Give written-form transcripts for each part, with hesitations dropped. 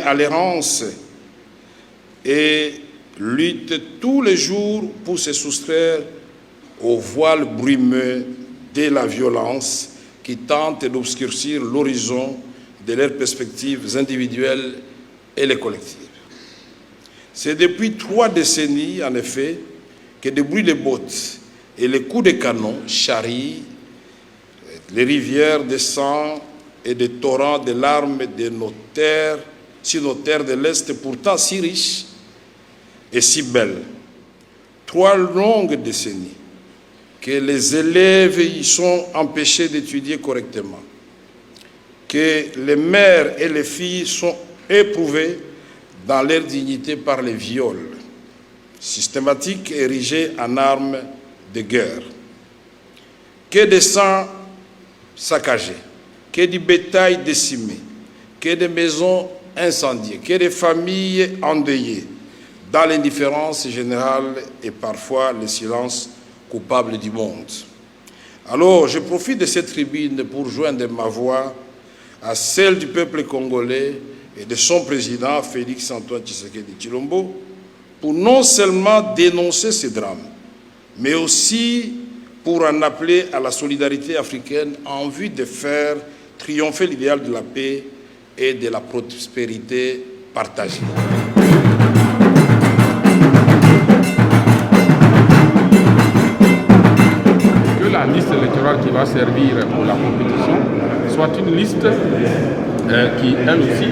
à l'errance et lutte tous les jours pour se soustraire au voile brumeux de la violence qui tente d'obscurcir l'horizon de leurs perspectives individuelles et les collectives. C'est depuis 3 décennies, en effet, que des bruits de bottes et les coups de canon charrient les rivières de sang et des torrents de larmes de nos terres, sur nos terres de l'Est, pourtant si riches et si belles. 3 longues décennies que les élèves y sont empêchés d'étudier correctement, que les mères et les filles sont éprouvées dans leur dignité par les viols systématiques érigés en armes de guerre, que des sangs saccagés, que du bétail décimé, que des maisons incendiées, que des familles endeuillées, dans l'indifférence générale et parfois le silence coupable du monde. Alors, je profite de cette tribune pour joindre ma voix à celle du peuple congolais et de son président, Félix-Antoine Tshisekedi Tshilombo, pour non seulement dénoncer ces drames, mais aussi pour en appeler à la solidarité africaine en vue de faire triompher l'idéal de la paix et de la prospérité partagée. Que la liste électorale qui va servir pour la compétition soit une liste qui, elle aussi,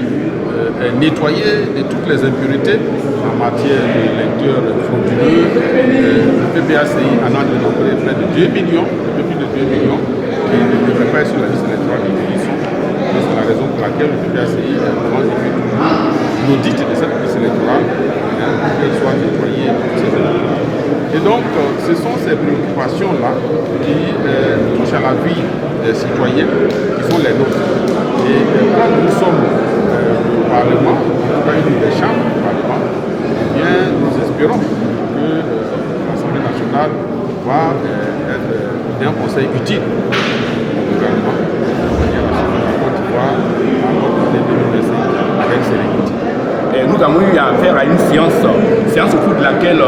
est nettoyée de toutes les impuretés en matière de lecteurs frauduleux. Le PPACI en a dénombré près de 2 millions, un peu plus de 2 millions, qui ne devraient pas être sur la liste électorale et qui y sont. C'est la raison pour laquelle le PPACI demande l'audit de cette liste électorale pour qu'elle soit nettoyée de toutes ces impuretés. Et donc, ce sont ces préoccupations-là qui touchent à la vie des citoyens, qui sont les nôtres. Et quand nous sommes au Parlement, en tout cas une des chambres du Parlement, eh bien, nous espérons que l'Assemblée nationale va être un conseil utile au gouvernement de manière à ce que la Côte d'Ivoire en 2025 avec sérénité. Nous avons eu affaire à une séance au cours de laquelle,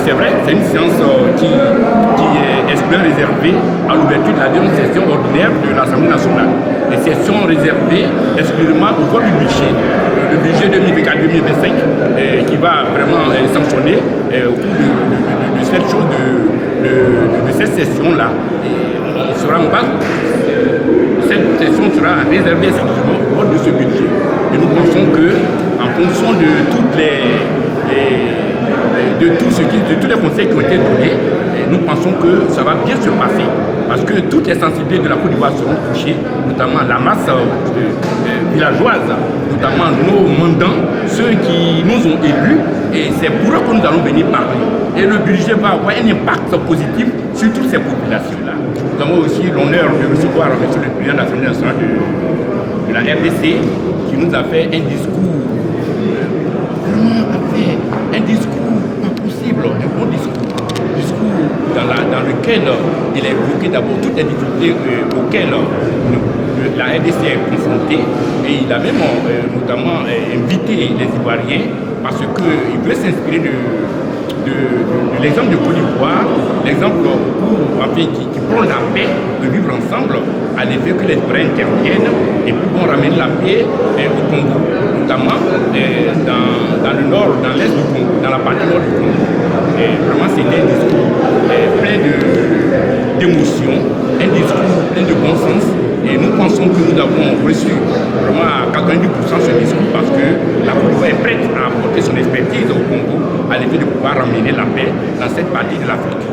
c'est vrai, c'est une séance qui est exclusivement réservée à l'ouverture de la deuxième session ordinaire de l'Assemblée nationale. Les sessions réservées exclusivement au vote du budget, le budget 2024-2025, qui va vraiment sanctionner au cours de cette chose de cette session-là. Cette session sera réservée exclusivement au vote de ce budget. Et nous pensons que, en fonction de tous les conseils qui ont été donnés, nous pensons que ça va bien se passer. Parce que toutes les sensibilités de la Côte d'Ivoire seront touchées, notamment la masse villageoise, notamment nos mandants, ceux qui nous ont élus, et c'est pour eux que nous allons venir parler. Et le budget va avoir un impact positif sur toutes ces populations-là. Nous avons aussi l'honneur de recevoir M. le président de l'Assemblée nationale de la RDC, qui nous a fait un discours, un discours pas possible, un bon discours dans lequel il a évoqué d'abord toutes les difficultés auxquelles la RDC est confrontée, et il a même notamment invité les Ivoiriens parce qu'il veut s'inspirer de l'exemple de Côte d'Ivoire, l'exemple qui prend la paix, de vivre ensemble, à l'effet que les Ivoiriens interviennent et puis vont ramener la paix au Congo, notamment dans le nord, dans l'est du Congo, dans la partie nord du Congo. Et vraiment, c'était un discours plein d'émotions, un discours plein de bon sens. Et nous pensons que nous avons reçu vraiment à 90% ce discours parce que la Côte d'Ivoire est prête à apporter son expertise au Congo à l'effet de pouvoir ramener la paix dans cette partie de l'Afrique.